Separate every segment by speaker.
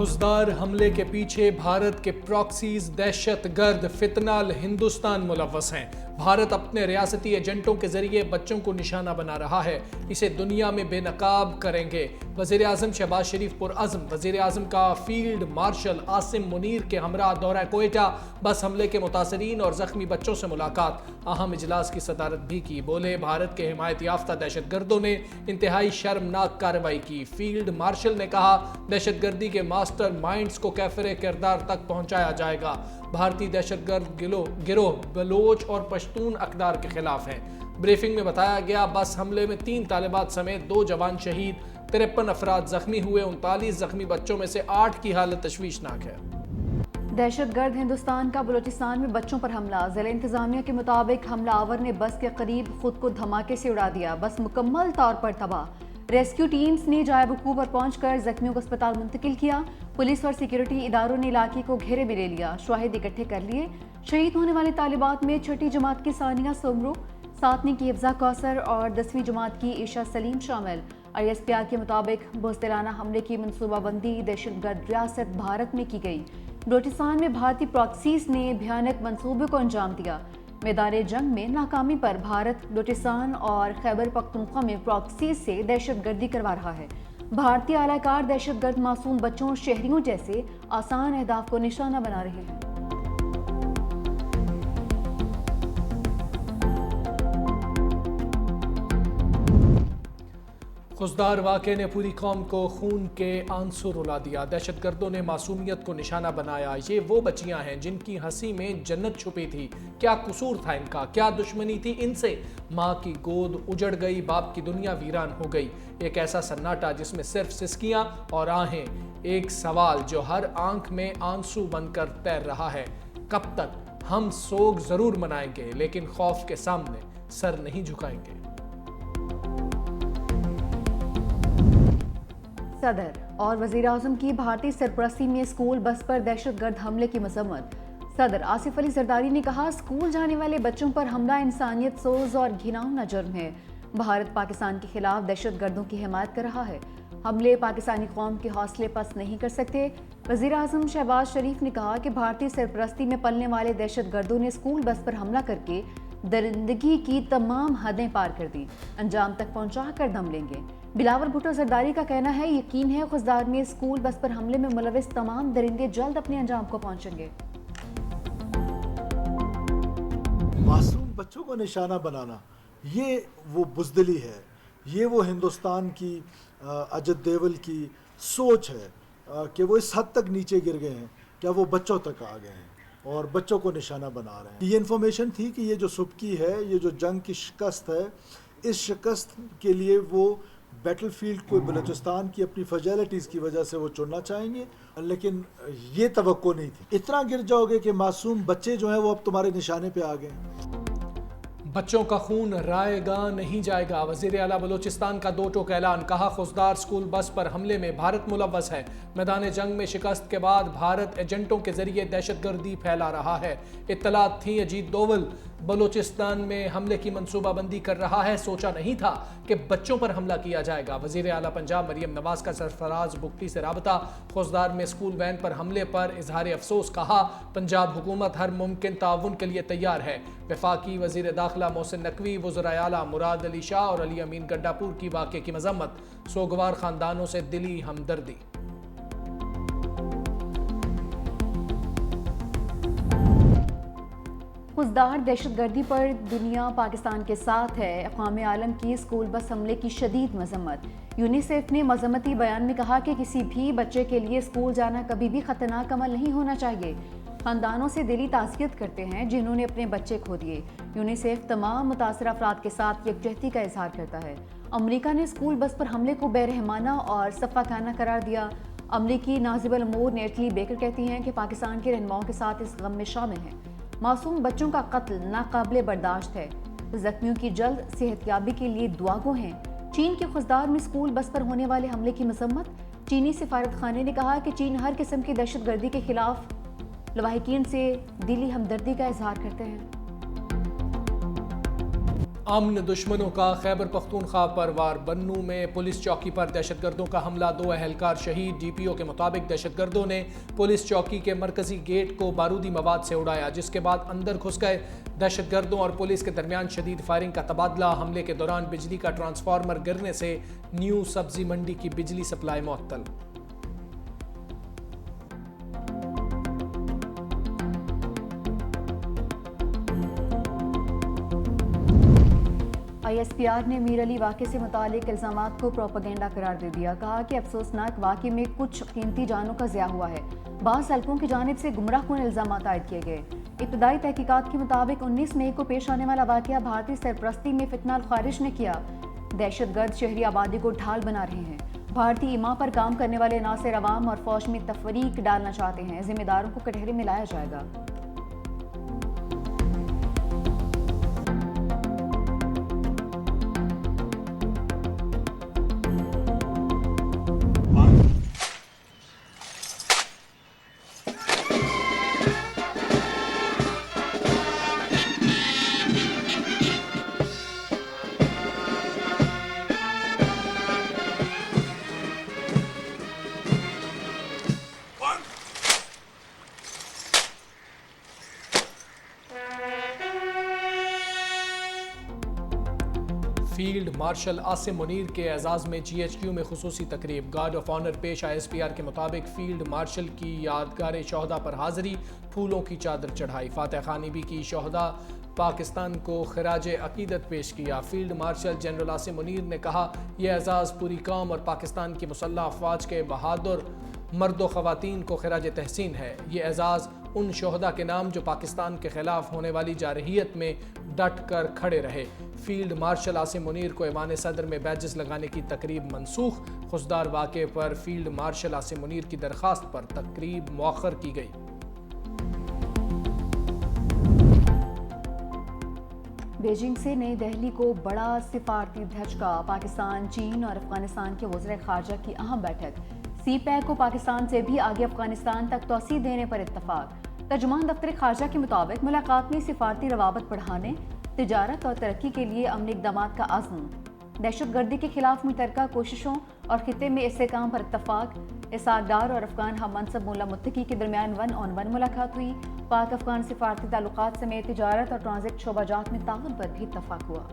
Speaker 1: खुजदार हमले के पीछे भारत के प्रॉक्सीज दहशतगर्द फितनाल हिंदुस्तान मुलव्वस हैं। भारत अपने रियासती एजेंटों के जरिए बच्चों को निशाना बना रहा है। इसे दुनिया में बेनकाब करेंगे। वजीर आजम शहबाज शरीफ पुरअज़्म। वजीर आजम का फील्ड मार्शल आसिम मुनीर के हमरा दौरा कोयटा। बस हमले के मुतासरीन और जख्मी बच्चों से मुलाकात। अहम इजलास की सदारत भी की। बोले, भारत के हिमायत याफ्ता दहशतगर्दों ने इंतहाई शर्मनाक कार्रवाई की। फील्ड मार्शल ने कहा, दहशतगर्दी के मास्टर माइंड्स को कैफरे किरदार तक पहुंचाया जाएगा। भारतीय दहशतगर्द गिरोह बलोच और पश्तून अकदार के खिलाफ है। ब्रीफिंग में बताया गया, बस हमले में 3 तालिबात समेत 2 जवान शहीद, 53 अफराद जख्मी हुए। 39 जख्मी बच्चों में से 8 की हालत तशवीशनाक है।
Speaker 2: दहशतगर्द हिंदुस्तान का बलूचिस्तान में बच्चों पर हमला। जिला इंतजामिया के मुताबिक हमलावर ने बस के करीब खुद को धमाके से उड़ा दिया। बस मुकम्मल तौर पर तबाह। रेस्क्यू टीम्स ने जाए वकूफ पर पहुंचकर जख्मियों को अस्पताल मुंतकिल किया। पुलिस और सिक्योरिटी इदारों ने इलाके को घेरे में ले लिया। शवाहिद इकट्ठे कर लिए। शहीद होने वाली तालिबात में 6ठी जमात की सानिया सोमरो, 7वीं की हिफ्जा कौसर और 10वीं जमात की ईशा सलीम शामिल। ISPR के मुताबिक बुज़दिलाना हमले की मनसूबाबंदी दहशतगर्द रियासत भारत में की गई। बलूचिस्तान में भारतीय प्रॉक्सीज ने भयानक मंसूबे को अंजाम दिया। मैदान जंग में नाकामी पर भारत बलूचिस्तान और खैबर पख्तूनख्वा में प्रॉक्सीज से दहशतगर्दी करवा रहा है। भारतीय आलाकार दहशतगर्द मासूम बच्चों और शहरियों जैसे आसान अहदाफ को निशाना बना रहे हैं।
Speaker 1: खुजदार वाक़े ने पूरी कौम को खून के आंसू रुला दिया। दहशतगर्दों ने मासूमियत को निशाना बनाया। ये वो बच्चियां हैं जिनकी हंसी में जन्नत छुपी थी। क्या कसूर था इनका, क्या दुश्मनी थी इनसे? माँ की गोद उजड़ गई, बाप की दुनिया वीरान हो गई। एक ऐसा सन्नाटा जिसमें सिर्फ सिसकियां और आहें। एक सवाल जो हर आंख में आंसू बनकर तैर रहा है, कब तक? हम सोग जरूर मनाएंगे लेकिन खौफ के सामने सर नहीं झुकाएंगे।
Speaker 2: सदर और वजीर आजम की भारतीय सरपरस्ती में स्कूल बस पर दहशतगर्द हमले की मजम्मत। सदर आसिफ अली जरदारी ने कहा, स्कूल जाने वाले बच्चों पर हमला इंसानियत सोज और घिनौना जुर्म है। भारत पाकिस्तान के खिलाफ दहशतगर्दों की हिमायत कर रहा है। हमले पाकिस्तानी कौम के हौसले पस्त नहीं कर सकते। वजीर आजम शहबाज शरीफ ने कहा कि भारतीय सरपरस्ती में पलने वाले दहशतगर्दों ने स्कूल बस पर हमला करके दरिंदगी की तमाम हदें पार कर दी। अंजाम तक पहुंचा कर दम लेंगे। बिलावल भुट्टो जरदारी का कहना है, यकीन है खुजदार में स्कूल बस पर हमले में मुलविस तमाम दरिंदे जल्द अपने अंजाम को पहुंचेंगे।
Speaker 3: मासूम बच्चों को निशाना बनाना, ये वो बुज़दिली है, ये वो हिंदुस्तान की अजद देवल की सोच है कि वो इस हद तक नीचे गिर गए हैं, क्या वो बच्चों तक आ गए हैं और बच्चों को निशाना बना रहे हैं। ये इन्फॉर्मेशन थी कि ये जो सुबकी है, ये जो जंग की शिकस्त है, इस शिकस्त के लिए वो बैटलफील्ड को बलूचिस्तान की अपनी फजैलिटीज़ की वजह से वो चुनना चाहेंगे, लेकिन ये तवक्को नहीं थी। इतना गिर जाओगे कि मासूम बच्चे जो हैं वो अब तुम्हारे निशाने पे आ गए।
Speaker 1: बच्चों का खून रायगा नहीं जाएगा। वज़ीर आला बलूचिस्तान का 2 टोक ऐलान। कहा, खुजदार स्कूल बस पर हमले में भारत मुलव्वस है। मैदान जंग में शिकस्त के बाद भारत एजेंटों के जरिए दहशतगर्दी फैला रहा है। इत्तलात थी, अजीत दोवल बलूचिस्तान में हमले की मंसूबाबंदी कर रहा है। सोचा नहीं था कि बच्चों पर हमला किया जाएगा। वज़ीर आला पंजाब मरियम नवाज का सरफराज बुगटी से राबता। खुजदार में स्कूल वैन पर हमले पर इजहार अफसोस। कहा, पंजाब हुकूमत हर मुमकिन ताउन के लिए तैयार है। वफाकी वज़ीर दाखिला मोहसिन नकवी, वज़राए आला मुराद अली शाह और अली अमीन गड्डापुर की वाक़े की मजम्मत। सोगवार खानदानों से दिली हमदर्दी।
Speaker 2: खुजदार दहशतगर्दी पर दुनिया पाकिस्तान के साथ है। अक़वाम आलम की स्कूल बस हमले की शदीद मजम्मत। यूनिसेफ ने मजम्मती बयान में कहा कि किसी भी बच्चे के लिए स्कूल जाना कभी भी खतरनाक अमल नहीं होना चाहिए। खानदानों से दिली ताज़ियत करते हैं जिन्होंने अपने बच्चे खो दिए। यूनिसेफ तमाम मुतासर अफराद के साथ यकजहती का इजहार करता है। अमरीका ने स्कूल बस पर हमले को बेरहमाना और सफ़ाखाना करार दिया। अमरीकी नाजिब अल उमूर नेटली बेकर कहती हैं कि पाकिस्तान के रहनुमाओं के साथ इस गम में शामिल हैं। मासूम बच्चों का कत्ल नाकाबिले बर्दाश्त है। जख्मियों की जल्द सेहतयाबी के लिए दुआगो हैं। चीन के खुजदार में स्कूल बस पर होने वाले हमले की मजम्मत। चीनी सिफारत खाने ने कहा कि चीन हर किस्म की दहशतगर्दी के खिलाफ लवाहिकीन से दिली हमदर्दी का इजहार करते हैं।
Speaker 1: अमन दुश्मनों का खैबर पख्तूनख्वा पर वार। बन्नू में पुलिस चौकी पर दहशतगर्दों का हमला, 2 अहलकार शहीद। डीपीओ के मुताबिक दहशतगर्दों ने पुलिस चौकी के मरकजी गेट को बारूदी मवाद से उड़ाया, जिसके बाद अंदर घुस गए। दहशतगर्दों और पुलिस के दरमियान शदीद फायरिंग का तबादला। हमले के दौरान बिजली का ट्रांसफार्मर गिरने से न्यू सब्जी मंडी की बिजली सप्लाई मुअत्तल।
Speaker 2: ISPR ने मीर अली वाक़े से मुतालिक इल्ज़ामात को प्रोपेगेंडा करार दे दिया। कहा कि अफसोसनाक वाक़े में कुछ कीमती जानों का ज़िया हुआ है। बाज़ हलकों की जानिब से गुमराहकुन इल्ज़ामात आयद किए गए। इब्तदाई तहकीकात के मुताबिक 19 मई को पेश आने वाला वाक़या भारतीय सरपरस्ती में फितनाल खारिज ने किया। दहशतगर्द शहरी आबादी को ढाल बना रहे हैं। भारतीय ईमा पर काम करने वाले नासिर अवाम और फौज में तफरीक डालना चाहते हैं। जिम्मेदारों को कटहरे में लाया जाएगा।
Speaker 1: फील्ड मार्शल आसिम मुनीर के एजाज़ में GHQ में खुसूसी तकरीब। गार्ड ऑफ ऑनर पेश। ISPR के मुताबिक फील्ड मार्शल की यादगार शोहदा पर हाजिरी, फूलों की चादर चढ़ाई। फातह खानी भी की। शोहदा पाकिस्तान को खराज अकीदत पेश किया। Field marshal general Asim Munir ने कहा, यह एजाज़ पूरी कौम और पाकिस्तान की मुसल्लह अफवाज के बहादुर मर्द व ख़वातीन को खराज तहसीन है। ये एजाज़ उन शोहदा के नाम जो पाकिस्तान के खिलाफ होने वाली जारहियत में डट कर खड़े रहे। फील्ड मार्शल आसिम मुनीर को ऐवान सदर में बैजेस लगाने की तकरीब मनसूख। खुशदार वाक़े पर फील्ड मार्शल आसिम मुनीर की दरख्वास्त पर तकरीब मौखर की गई।
Speaker 2: बीजिंग से नई दिल्ली को बड़ा सिफारती धचका। पाकिस्तान, चीन और अफगानिस्तान के वज़ीर ख़ारजा की अहम बैठक। CPEC को पाकिस्तान से भी आगे अफगानिस्तान तक तोसी देने पर इत्तफाक। तर्जुमान दफ्तर ख़ारजा के मुताबिक मुलाकात में सिफारती रवाबत बढ़ाने, तिजारत और तरक्की के लिए अमली इक़दामात का आज़म, दहशतगर्दी के खिलाफ मुतरका कोशिशों और खिते में इस्तेहकाम पर इत्तफाक। इसहाक डार और अफगान हम मनसब मुल्ला मुत्तकी के दरमियान 1-on-1 मुलाकात हुई। पाक अफगान सिफारती ताल्लुकात समेत तिजारत और ट्रांजिट शोबाजात में ताउन पर भी इत्तफाक हुआ।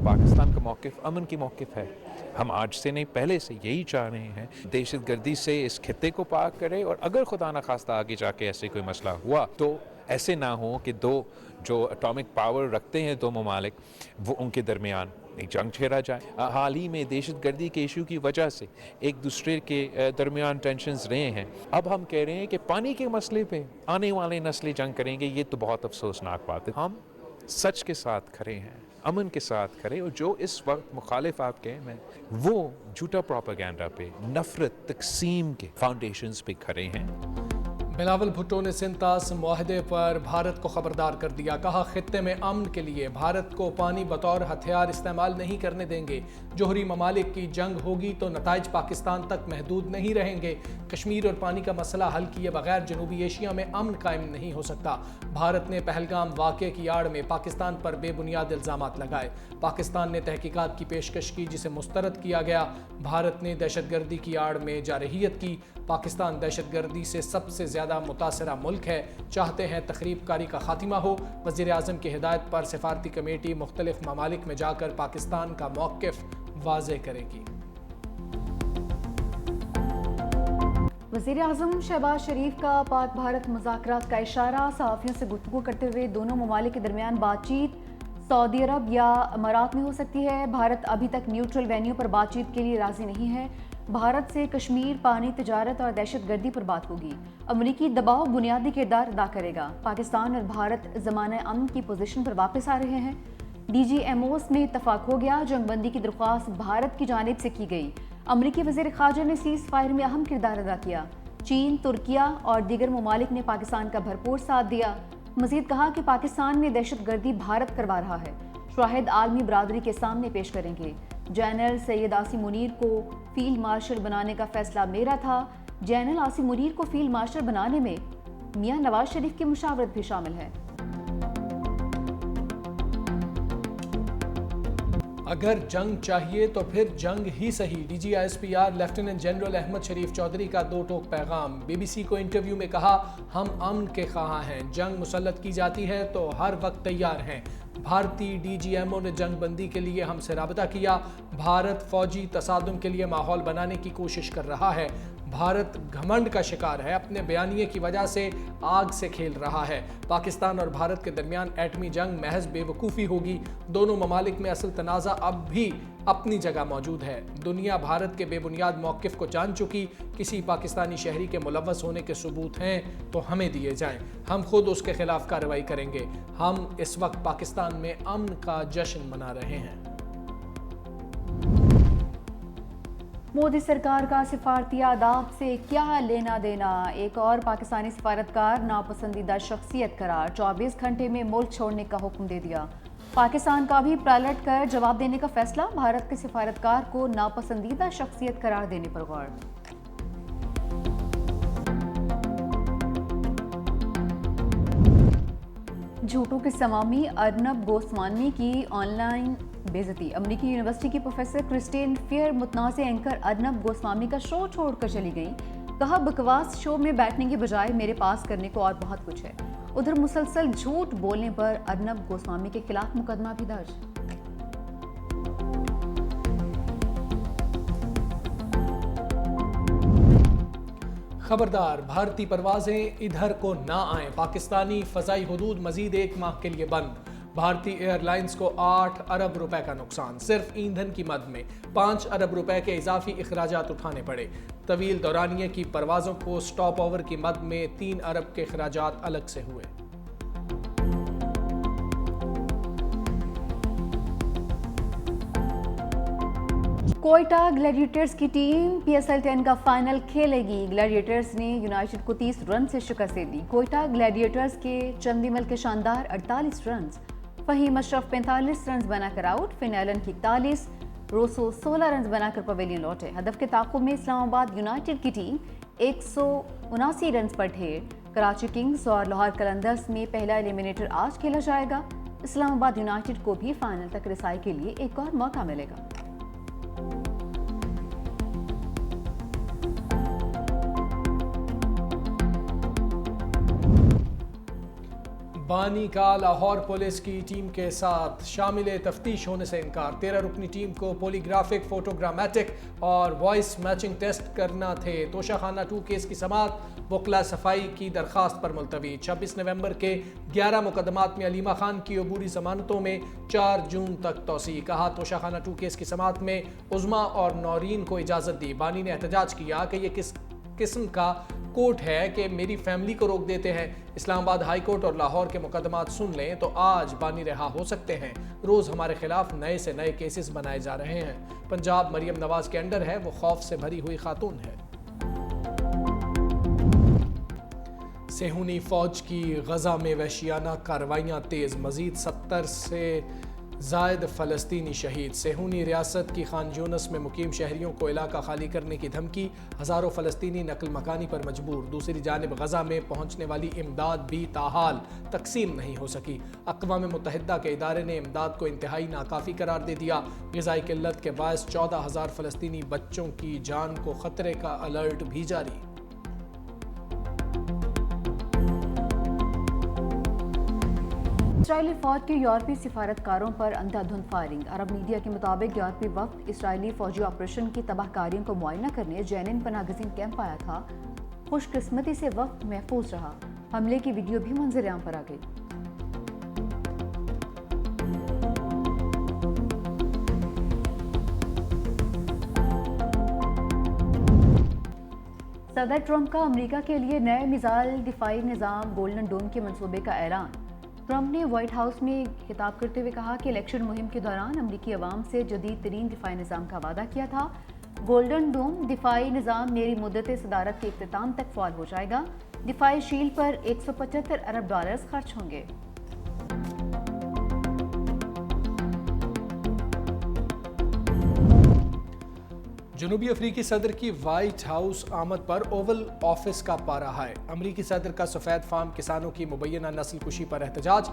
Speaker 4: पाकिस्तान का मौक़िफ़ अमन की मौक़िफ़ है। हम आज से नहीं, पहले से यही चाह रहे हैं दहशतगर्दी से इस खित्ते को पाक करे, और अगर खुदा न खास्ता आगे जाके ऐसे कोई मसला हुआ तो ऐसे ना हो कि दो जो एटॉमिक पावर रखते हैं दो ममालिक, वो उनके दरमियान एक जंग छेड़ा जाए। हाल ही में दहशतगर्दी के इशू की वजह से एक दूसरे के दरमियान टेंशन्स रहे हैं। अब हम कह रहे हैं कि पानी के मसले पे आने वाले नस्लें जंग करेंगे। ये तो बहुत अफसोसनाक बात है। हम सच के साथ खड़े हैं, अमन के साथ खड़े, और जो इस वक्त मुखालिफ आप कहें मैं, वो झूठा प्रोपेगेंडा पे, नफरत तकसीम के फाउंडेशंस पे खड़े हैं।
Speaker 1: बिलावल भुट्टो ने सिंतास मुआहदे पर भारत को खबरदार कर दिया। कहा, खित्ते में अमन के लिए भारत को पानी बतौर हथियार इस्तेमाल नहीं करने देंगे। जोहरी ममालिक की जंग होगी तो नताइज पाकिस्तान तक महदूद नहीं रहेंगे। कश्मीर और पानी का मसला हल किए बगैर जनूबी एशिया में अमन कायम नहीं हो सकता। भारत ने पहलगाम वाक़े की आड़ में पाकिस्तान पर बेबुनियाद इल्ज़ामात लगाए। पाकिस्तान ने तहकीकात की पेशकश की, जिसे मुस्तरद किया गया। भारत ने दहशतगर्दी की आड़ में जारहियत की। पाकिस्तान दहशतगर्दी से सबसे ज़्यादा मुतासरा मुल्क है। चाहते हैं तखरीबकारी का खात्मा हो। वज़ीर आज़म की हिदायत पर सिफारती कमेटी मुख्तलिफ ममालिक में जाकर पाकिस्तान का मौक़िफ़ वाज़े करेगी।
Speaker 2: वज़ीर आज़म शहबाज शरीफ का पाक भारत मुज़ाकरात का इशारा। सहाफ़ियों से गुफ्तगू करते हुए दोनों ममालिक के दरमियान बातचीत सऊदी अरब या अमारात में हो सकती है। भारत अभी तक न्यूट्रल वेन्यू पर बातचीत के लिए राज़ी नहीं है। भारत से कश्मीर, पानी, तिजारत और दहशतगर्दी पर बात होगी। अमरीकी दबाव बुनियादी किरदार अदा करेगा। पाकिस्तान और भारत ज़माने अमन की पोजीशन पर वापस आ रहे हैं। DGMOs में इत्तफाक हो गया। जंगबंदी की दरख्वास्त भारत की जानिब से की गई। अमरीकी वज़ीर ख़ारजा ने सीज़ फायर में अहम किरदार अदा किया। चीन, तुर्किया और दीगर ममालिक ने पाकिस्तान का भरपूर साथ दिया। मज़ीद कहा कि पाकिस्तान में दहशतगर्दी भारत करवा रहा है। शाहिद आलमी बरादरी के सामने पेश करेंगे। जनरल सैयद आसिम मुनीर को फील्ड मार्शल बनाने का फैसला मेरा था। जनरल आसिम मुनीर को फील्ड मार्शल बनाने में मियां नवाज शरीफ की मुशावरत भी शामिल है।
Speaker 1: अगर जंग चाहिए तो फिर जंग ही सही। DGISPR लेफ्टिनेंट जनरल अहमद शरीफ चौधरी का दो टोक पैगाम। BBC को इंटरव्यू में कहा, हम अमन के ख़्वाह हैं, जंग मुसल्लत की जाती है तो हर वक्त तैयार हैं। भारतीय DGMO ने जंग बंदी के लिए हमसे राबता किया। भारत फौजी तसादुम के लिए माहौल बनाने की कोशिश कर रहा है। भारत घमंड का शिकार है, अपने बयानिए की वजह से आग से खेल रहा है। पाकिस्तान और भारत के दरमियान एटमी जंग महज बेवकूफ़ी होगी। दोनों ममालिक में असल तनाज़ा अब भी अपनी जगह मौजूद है। दुनिया भारत के बेबुनियाद मौक़िफ़ को जान चुकी। किसी पाकिस्तानी शहरी के मुलव्वस होने के सबूत हैं तो हमें दिए जाएं, हम खुद उसके खिलाफ कार्रवाई करेंगे। हम इस वक्त पाकिस्तान में अमन का जश्न मना रहे हैं।
Speaker 2: मोदी सरकार का सिफारती आदाब से क्या लेना देना। एक और पाकिस्तानी सिफारतकार नापसंदीदा शख्सियत करार, 24 घंटे में मुल्क छोड़ने का हुक्म दे दिया। पाकिस्तान का भी पलट कर जवाब देने का फैसला। भारत के सिफारतकार को नापसंदीदा शख्सियत करार देने पर गौर। झूठों के समामी अर्नब गोस्वामी की ऑनलाइन बेइज्जती। अमेरिकी यूनिवर्सिटी की प्रोफेसर क्रिस्टीन फेयर मुतनाज़ एंकर अर्नब गोस्वामी का शो छोड़कर चली गई। कहा, बकवास शो में बैठने के बजाय मेरे पास करने को और बहुत कुछ है। उधर मुसलसल झूठ बोलने पर अर्नब गोस्वामी के खिलाफ मुकदमा भी दर्ज।
Speaker 1: खबरदार, भारतीय परवाजें इधर को ना आएं। पाकिस्तानी फ़ज़ाई हुदूद मजीद 1 माह के लिए बंद। भारतीय एयरलाइंस को 8 अरब रुपए का नुकसान। सिर्फ ईंधन की मद में 5 अरब रुपए के इजाफी अखराजात उठाने पड़े। तवील दौरानिये की परवाज़ों को स्टॉप ओवर की मद में 3 अरब के अखराजात अलग से हुए।
Speaker 2: कोयटा ग्लैडिएटर्स की टीम PSL 10 का फाइनल खेलेगी। ग्लैडिएटर्स ने यूनाइटेड को 30 रन से शिकस्त दे दी। कोयटा ग्लैडिएटर्स के चंदीमल के शानदार 48 रन, फहीम अशरफ 45 रन बनाकर आउट, फिनैलन की 41, रोसो 16 रन बनाकर पवेलियन लौटे। हदफ के ताक़ुब में इस्लामाबाद यूनाइटेड की टीम 179 रन पर ढेर। कराची किंग्स और लाहौर कलंदर्स में पहला एलिमिनेटर आज खेला जाएगा। इस्लामाबाद यूनाइटेड को भी फाइनल तक रिसाई के लिए एक और मौका मिलेगा।
Speaker 1: बानी का लाहौर पुलिस की टीम के साथ शामिल तफ्तीश होने से इनकार। 13 रुकनी टीम को पॉलीग्राफिक, फोटोग्रामेटिक और वॉइस मैचिंग टेस्ट करना थे। तोशाखाना 2 केस की समाअत वकला सफाई की दरखास्त पर मुलतवी। 26 नवंबर के 11 मुकदमात में अलीमा खान की अबूरी जमानतों में 4 जून तक तोसी। कहा, तोशाखाना 2 केस की समाअत में उज़मा और नौरीन को इजाज़त दी। बानी ने एहतजाज किया कि यह किस किस्म का कोर्ट है कि मेरी फैमिली को रोक देते हैं। इस्लामाबाद हाई कोर्ट और लाहौर के मुकदमात सुन लें तो आज बानी रिहा हो सकते हैं। रोज़ हमारे खिलाफ नए से नए केसेस बनाए जा रहे हैं। पंजाब मरियम नवाज के अंडर है, वो खौफ से भरी हुई खातून है। सेहूनी फौज की गजा में वहशियाना कार्रवाइयाँ तेज़। मजीद 70 से जायद फ़लस्तीनी शहीद। सेहूनी रियासत की खान यूनस में मुकीम शहरियों को इलाका खाली करने की धमकी। हज़ारों फ़लस्तीनी नकल मकानी पर मजबूर। दूसरी जानिब गजा में पहुँचने वाली इमदाद भी ताहाल तकसीम नहीं हो सकी। अक़वाम मुत्तहिदा के इदारे ने इमदाद को इंतहाई नाकाफ़ी करार दे दिया। ग़िज़ाई किल्लत के बायस 14,000 फ़लस्तीनी बच्चों की जान को ख़तरे का अलर्ट भी जारी।
Speaker 2: इसराइली फौज के यूरोपीय सिफारतकारों पर अंधाधुंध फायरिंग। अरब मीडिया के मुताबिक यूरोपीय वक्त इसराइली फौजी ऑपरेशन की तबाहकारियों को मुआयना करने जेनिन पनागज़ीन कैंप आया था। खुशकिस्मती से वक्त महफूज रहा। हमले की वीडियो भी मंजर-ए-आम पर आ गई। सदर ट्रंप का अमेरिका के लिए नए मिसाइल दिफाई निज़ाम गोल्डन डोम के मंसूबे का ऐलान। ट्रंप ने व्हाइट हाउस में खिताब करते हुए कहा कि इलेक्शन मुहिम के दौरान अमेरिकी अवाम से जदीद तरीन दिफाई निज़ाम का वादा किया था। गोल्डन डोम दिफाई निज़ाम मेरी मुद्दत सदारत के इख्तिताम तक फ़ाल हो जाएगा। दिफाई शील्ड पर 175 अरब डॉलर्स खर्च होंगे।
Speaker 1: जनूबी अफ्रीकी सदर की व्हाइट हाउस आमद पर ओवल ऑफिस का पारा हाय। अमरीकी सदर का सफ़ेद फार्म किसानों की मुबैना नस्ल कुशी पर एहतजाज।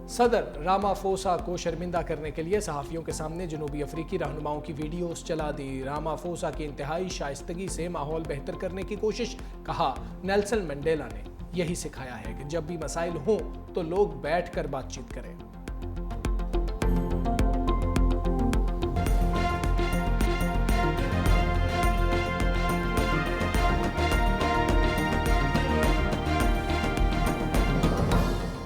Speaker 1: सदर रामाफोसा को शर्मिंदा करने के लिए सहाफ़ियों के सामने जनूबी अफ्रीकी रहनुमाओं की वीडियोस चला दी। रामाफोसा की इंतहाई शाइस्तगी से माहौल बेहतर करने की कोशिश, कहा नेल्सन मंडेला ने यही सिखाया है कि जब भी मसाइल हों तो लोग बैठकर बातचीत करें।